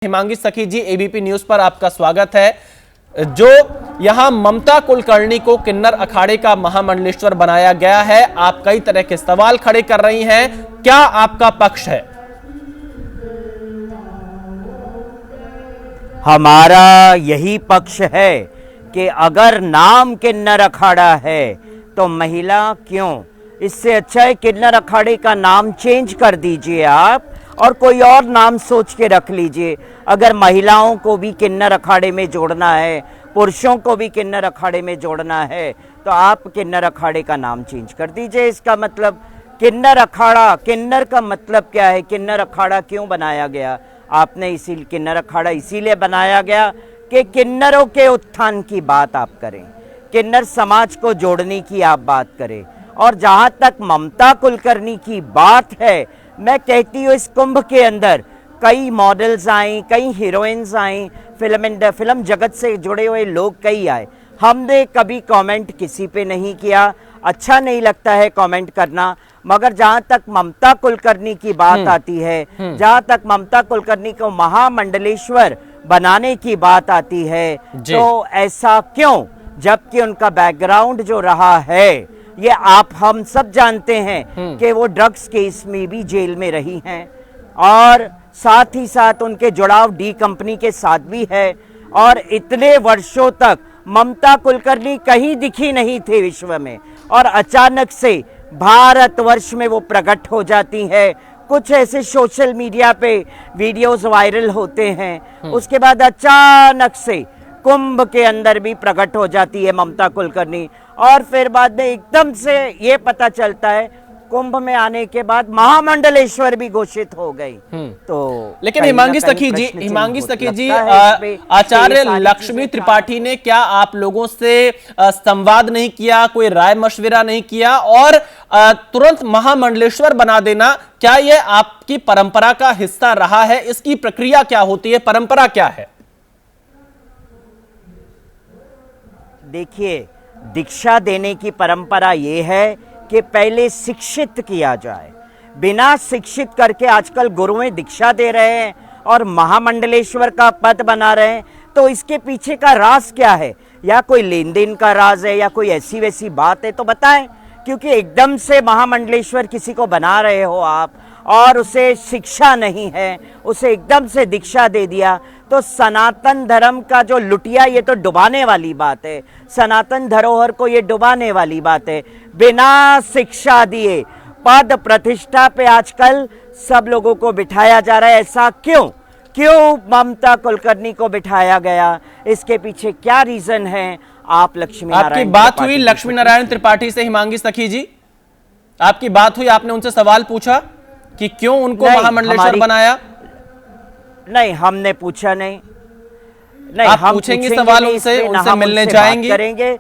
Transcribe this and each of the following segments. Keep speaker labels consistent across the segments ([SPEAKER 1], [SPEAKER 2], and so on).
[SPEAKER 1] हिमांगी सखी जी, ABP news पर आपका स्वागत है। जो यहां ममता कुलकर्णी को किन्नर अखाड़े का महामंडलेश्वर बनाया गया है, आप कई तरह के सवाल खड़े कर रही हैं, क्या आपका पक्ष है?
[SPEAKER 2] हमारा यही पक्ष है कि अगर नाम किन्नर अखाड़ा है तो महिला क्यों? इससे अच्छा है किन्नर अखाड़े का नाम चेंज कर दीजिए आप और कोई और नाम सोच के रख लीजिए। अगर महिलाओं को भी किन्नर अखाड़े में जोड़ना है, पुरुषों को भी किन्नर अखाड़े में जोड़ना है, तो आप किन्नर अखाड़े का नाम चेंज कर दीजिए। इसका मतलब किन्नर अखाड़ा, किन्नर का मतलब क्या है? किन्नर अखाड़ा क्यों बनाया गया? आपने किन्नर अखाड़ा इसीलिए बनाया गया कि किन्नरों के उत्थान की बात आप करें, किन्नर समाज को जोड़ने की आप बात करें। और जहां तक ममता कुलकर्णी की बात है, मैं कहती हूँ इस कुंभ के अंदर कई मॉडल्स आई, कई हीरोइंस आई, फिल्म जगत से जुड़े हुए लोग कई आए। हमने कभी कमेंट किसी पे नहीं किया, अच्छा नहीं लगता है कमेंट करना, मगर जहां तक ममता कुलकर्णी की बात आती है, जहां तक ममता कुलकर्णी को महामंडलेश्वर बनाने की बात आती है, तो ऐसा क्यों? जबकि उनका बैकग्राउंड जो रहा है, ये आप हम सब जानते हैं कि वो ड्रग्स केस में भी जेल में रही हैं और साथ ही साथ उनके जुड़ाव डी कंपनी के साथ भी है। और इतने वर्षों तक ममता कुलकर्णी कहीं दिखी नहीं थी विश्व में, और अचानक से भारतवर्ष में वो प्रकट हो जाती है। कुछ ऐसे सोशल मीडिया पे वीडियोस वायरल होते हैं, उसके बाद अचानक से कुंभ के अंदर भी प्रकट हो जाती है ममता कुलकर्णी, और फिर बाद में एकदम से ये पता चलता है कुंभ में आने के बाद महामंडलेश्वर भी घोषित हो गई। तो
[SPEAKER 1] लेकिन हिमांगी सखी जी, आचार्य लक्ष्मी त्रिपाठी ने क्या आप लोगों से संवाद नहीं किया, कोई राय मशविरा नहीं किया और तुरंत महामंडलेश्वर बना देना, क्या यह आपकी परंपरा का हिस्सा रहा है? इसकी प्रक्रिया क्या होती है, परंपरा क्या है?
[SPEAKER 2] देखिए, दीक्षा देने की परंपरा ये है कि पहले शिक्षित किया जाए। बिना शिक्षित करके आजकल गुरुएं दीक्षा दे रहे हैं और महामंडलेश्वर का पद बना रहे हैं, तो इसके पीछे का राज क्या है? या कोई लेन देन का राज है या कोई ऐसी वैसी बात है तो बताएं। क्योंकि एकदम से महामंडलेश्वर किसी को बना रहे हो आप और उसे शिक्षा नहीं है, उसे एकदम से दीक्षा दे दिया, तो सनातन धर्म का जो लुटिया, ये तो डुबाने वाली बात है। सनातन धरोहर को ये डुबाने वाली बात है। बिना शिक्षा दिए पद प्रतिष्ठा पे आजकल सब लोगों को बिठाया जा रहा है। ऐसा क्यों? क्यों ममता कुलकर्णी को बिठाया गया? इसके पीछे क्या रीजन है? आप लक्ष्मी नारायण,
[SPEAKER 1] आपकी बात हुई लक्ष्मी नारायण त्रिपाठी से? हिमांगी सखी जी, आपकी बात हुई, आपने उनसे सवाल पूछा कि क्यों उनको महामंडलेश्वर बनाया?
[SPEAKER 2] नहीं, हमने पूछा नहीं।
[SPEAKER 1] आप हम पूछेंगे सवाल उनसे मिलने जाएंगे,
[SPEAKER 2] करेंगे।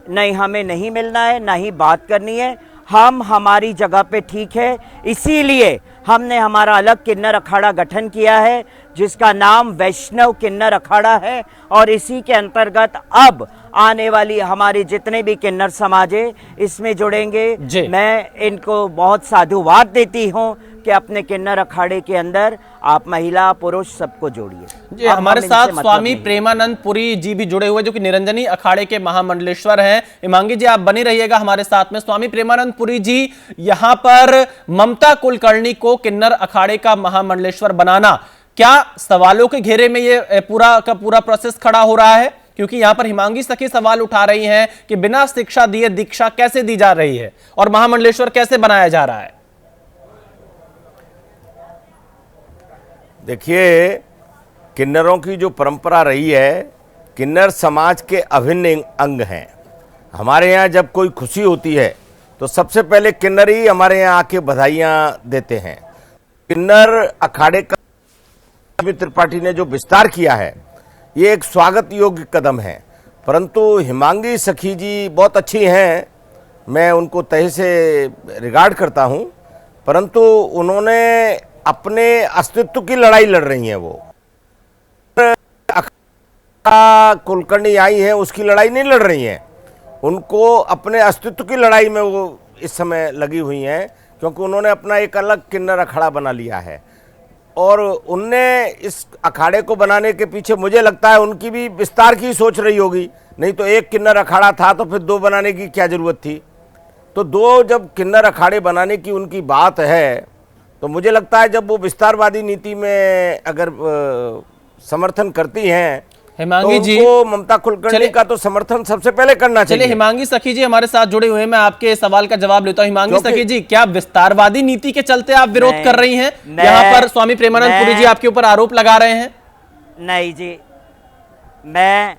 [SPEAKER 2] नहीं, हमें नहीं मिलना है, ना ही बात करनी है। हम हमारी जगह पे ठीक है, इसीलिए हमने हमारा अलग किन्नर अखाड़ा गठन किया है जिसका नाम वैष्णव किन्नर अखाड़ा है, और इसी के अंतर्गत अब आने वाली हमारे जितने भी किन्नर समाज है इसमें जुड़ेंगे। मैं इनको बहुत साधुवाद देती हूँ कि अपने किन्नर अखाड़े के अंदर आप महिला पुरुष सबको जोड़िए।
[SPEAKER 1] हमारे साथ स्वामी प्रेमानंद पुरी जी भी जुड़े हुए, जो कि निरंजनी अखाड़े के महामंडलेश्वर हैं। हिमांगी जी, आप बनी रहिएगा हमारे साथ में। स्वामी प्रेमानंद पुरी जी, यहां पर ममता कुलकर्णी को किन्नर अखाड़े का महामंडलेश्वर बनाना, क्या सवालों के घेरे में ये पूरा का पूरा प्रोसेस खड़ा हो रहा है? क्योंकि यहां पर हिमांगी सखी सवाल उठा रही हैं कि बिना शिक्षा दिए दीक्षा कैसे दी जा रही है और महामंडलेश्वर कैसे बनाया जा रहा है?
[SPEAKER 3] देखिए, किन्नरों की जो परंपरा रही है, किन्नर समाज के अभिन्न अंग हैं। हमारे यहाँ जब कोई खुशी होती है तो सबसे पहले किन्नर ही हमारे यहाँ आके बधाइयाँ देते हैं। किन्नर अखाड़े का त्रिपाठी ने जो विस्तार किया है, ये एक स्वागत योग्य कदम है। परंतु हिमांगी सखी जी बहुत अच्छी हैं, मैं उनको तहे से रिगार्ड करता हूँ, परंतु उन्होंने अपने अस्तित्व की लड़ाई लड़ रही हैं। वो कुलकर्णी आई है उसकी लड़ाई नहीं लड़ रही हैं, उनको अपने अस्तित्व की लड़ाई में वो इस समय लगी हुई हैं, क्योंकि उन्होंने अपना एक अलग किन्नर अखाड़ा बना लिया है। और उनने इस अखाड़े को बनाने के पीछे मुझे लगता है उनकी भी विस्तार की सोच रही होगी, नहीं तो एक किन्नर अखाड़ा था तो फिर 2 बनाने की क्या जरूरत थी। तो 2 जब किन्नर अखाड़े बनाने की उनकी बात है तो मुझे लगता है जब वो विस्तारवादी नीति में अगर समर्थन करती हैं
[SPEAKER 1] हिमांगी
[SPEAKER 3] तो
[SPEAKER 1] जी,
[SPEAKER 3] उनको ममता कुलकर्णी का तो समर्थन सबसे पहले करना चाहिए।
[SPEAKER 1] चलिए हिमांगी सखी जी हमारे साथ जुड़े हुए हैं, मैं आपके सवाल का जवाब लेता हूं। हिमांगी
[SPEAKER 3] क्योंकि-
[SPEAKER 1] सखी जी, क्या विस्तारवादी नीति के चलते आप विरोध कर रही हैं? यहाँ पर स्वामी प्रेमानंद पुरी जी आपके ऊपर आरोप लगा रहे हैं।
[SPEAKER 2] नहीं जी, मैं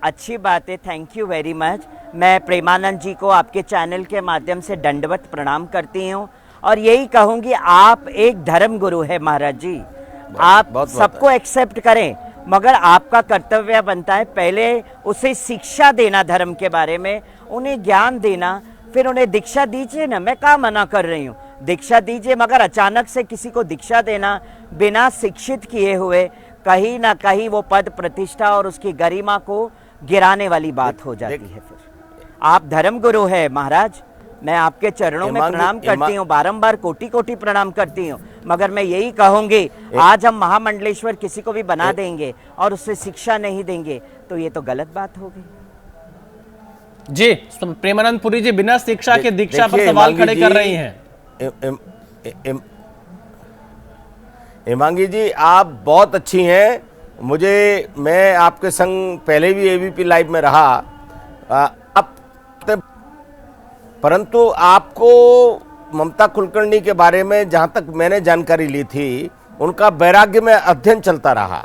[SPEAKER 2] अच्छी बात है, थैंक यू वेरी मच। मैं प्रेमानंद जी को आपके चैनल के माध्यम से दंडवत प्रणाम करती हूँ और यही कहूँगी, आप एक धर्म गुरु है महाराज जी, आप
[SPEAKER 3] बहुत
[SPEAKER 2] सबको एक्सेप्ट करें, मगर आपका कर्तव्य बनता है पहले उसे शिक्षा देना धर्म के बारे में, उन्हें ज्ञान देना, फिर उन्हें दीक्षा दीजिए ना। मैं क्या मना कर रही हूँ, दीक्षा दीजिए, मगर अचानक से किसी को दीक्षा देना बिना शिक्षित किए हुए कहीं ना कहीं वो पद प्रतिष्ठा और उसकी गरिमा को गिराने वाली बात हो जाती है। फिर आप धर्म गुरु है महाराज, मैं आपके चरणों में प्रणाम करती हूँ, बारंबार कोटि कोटि प्रणाम करती हूँ, मगर मैं यही कहूंगी, आज हम महामंडलेश्वर किसी को भी बना देंगे और उससे शिक्षा नहीं देंगे तो ये तो गलत बात होगी।
[SPEAKER 1] जी प्रेमानंद पुरी जी बिना शिक्षा के दीक्षा पर सवाल खड़े कर रही हैं।
[SPEAKER 3] हिमांगी जी आप बहुत अच्छी हैं, मैं आपके संग पहले भी एबीपी लाइव में रहा, अब परंतु आपको ममता कुलकर्णी के बारे में जहां तक मैंने जानकारी ली थी, उनका वैराग्य में अध्ययन चलता रहा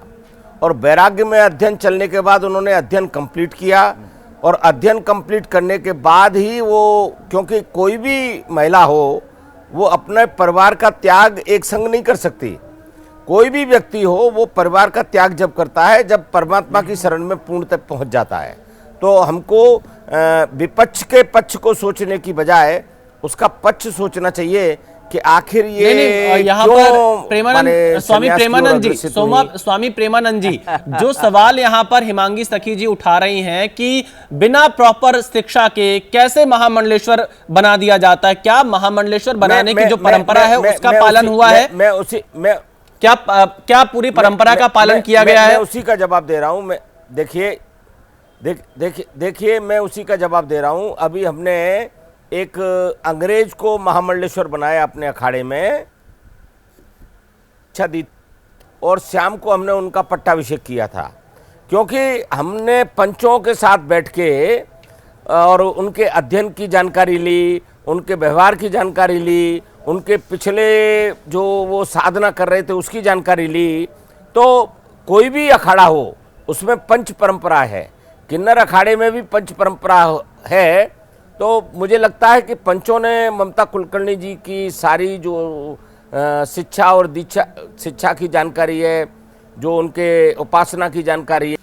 [SPEAKER 3] और वैराग्य में अध्ययन चलने के बाद उन्होंने अध्ययन कंप्लीट किया और अध्ययन कंप्लीट करने के बाद ही वो, क्योंकि कोई भी महिला हो वो अपने परिवार का त्याग एक संग नहीं कर सकती, कोई भी व्यक्ति हो वो परिवार का त्याग जब करता है जब परमात्मा की शरण में पूर्ण तक पहुंच जाता है। तो हमको विपक्ष के पक्ष को सोचने की बजाय उसका पक्ष सोचना चाहिए कि आखिर ये
[SPEAKER 1] यहाँ पर प्रेमानंद स्वामी प्रेमानंद जी जो सवाल यहाँ पर हिमांगी सखी जी उठा रही हैं कि बिना प्रॉपर शिक्षा के कैसे महामंडलेश्वर बना दिया जाता है, क्या महामंडलेश्वर बनाने की जो परंपरा है उसका पालन हुआ है? क्या पूरी परंपरा का पालन किया गया है?
[SPEAKER 3] मैं उसी का जवाब दे रहा हूं। मैं देखिए मैं उसी का जवाब दे रहा हूं। अभी हमने एक अंग्रेज को महामंडलेश्वर बनाया अपने अखाड़े में, अच्छा दी, और शाम को हमने उनका पट्टाभिषेक किया था, क्योंकि हमने पंचों के साथ बैठ के और उनके अध्ययन की जानकारी ली, उनके व्यवहार की जानकारी ली, उनके पिछले जो वो साधना कर रहे थे उसकी जानकारी ली। तो कोई भी अखाड़ा हो उसमें पंच परंपरा है, किन्नर अखाड़े में भी पंच परंपरा है। तो मुझे लगता है कि पंचों ने ममता कुलकर्णी जी की सारी जो शिक्षा और दीक्षा शिक्षा की जानकारी है, जो उनके उपासना की जानकारी है,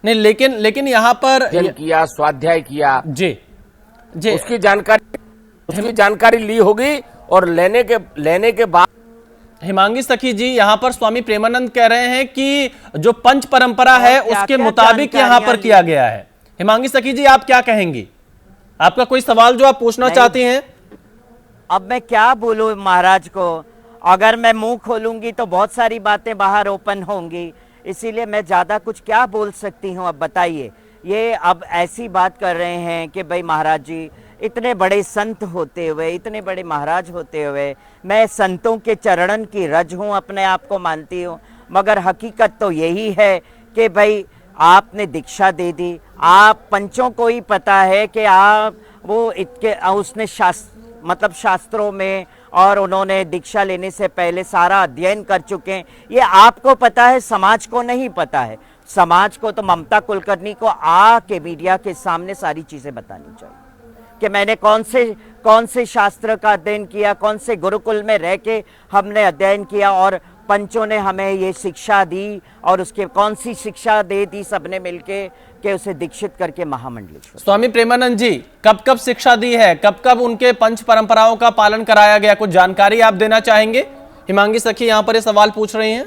[SPEAKER 1] नहीं लेकिन यहाँ पर
[SPEAKER 3] किया, स्वाध्याय किया,
[SPEAKER 1] जी
[SPEAKER 3] उसकी जानकारी ली होगी और लेने के बाद
[SPEAKER 1] हिमांगी सखी जी यहाँ पर स्वामी प्रेमानंद कह रहे हैं कि जो पंच परंपरा है उसके मुताबिक यहाँ पर किया गया है। हिमांगी सखी जी आप क्या कहेंगी? आपका कोई सवाल जो आप पूछना चाहती हैं?
[SPEAKER 2] अब मैं क्या बोलूं महाराज को, अगर मैं मुंह खोलूंगी तो बहुत सारी बातें बाहर ओपन होंगी, इसीलिए मैं ज्यादा कुछ क्या बोल सकती हूं। अब बताइए, ये अब ऐसी बात कर रहे हैं कि भाई महाराज जी इतने बड़े संत होते हुए, इतने बड़े महाराज होते हुए, मैं संतों के चरणन की रज हूँ, अपने आप को मानती हूँ, मगर हकीकत तो यही है कि भाई आपने दीक्षा दे दी, आप पंचों को ही पता है कि आप वो उसने शास्त्रों में और उन्होंने दीक्षा लेने से पहले सारा अध्ययन कर चुके हैं। ये आपको पता है, समाज को नहीं पता है। समाज को तो ममता कुलकर्णी को आके मीडिया के सामने सारी चीजें बतानी चाहिए कि मैंने कौन से शास्त्र का अध्ययन किया, कौन से गुरुकुल में रह के हमने अध्ययन किया और पंचों ने हमें ये शिक्षा दी, और उसके कौन सी शिक्षा दे दी सबने मिलके कि उसे दीक्षित करके महामंडलेश्वर।
[SPEAKER 1] स्वामी प्रेमानंद जी कब शिक्षा दी है, कब उनके पंच परंपराओं का पालन कराया गया, कुछ जानकारी आप देना चाहेंगे? हिमांगी सखी यहाँ पर ये सवाल पूछ रही हैं।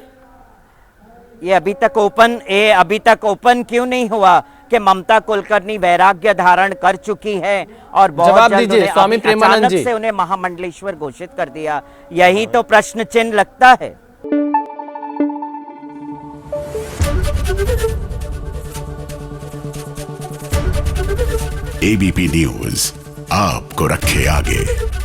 [SPEAKER 2] ये अभी तक ओपन क्यों नहीं हुआ कि ममता कुलकर्णी वैराग्य धारण कर चुकी है और बहुत जल्द
[SPEAKER 1] स्वामी प्रेमानंद जी
[SPEAKER 2] से उन्हें महामंडलेश्वर घोषित कर दिया? यही तो प्रश्न चिन्ह लगता है।
[SPEAKER 4] एबीपी न्यूज आपको रखे आगे।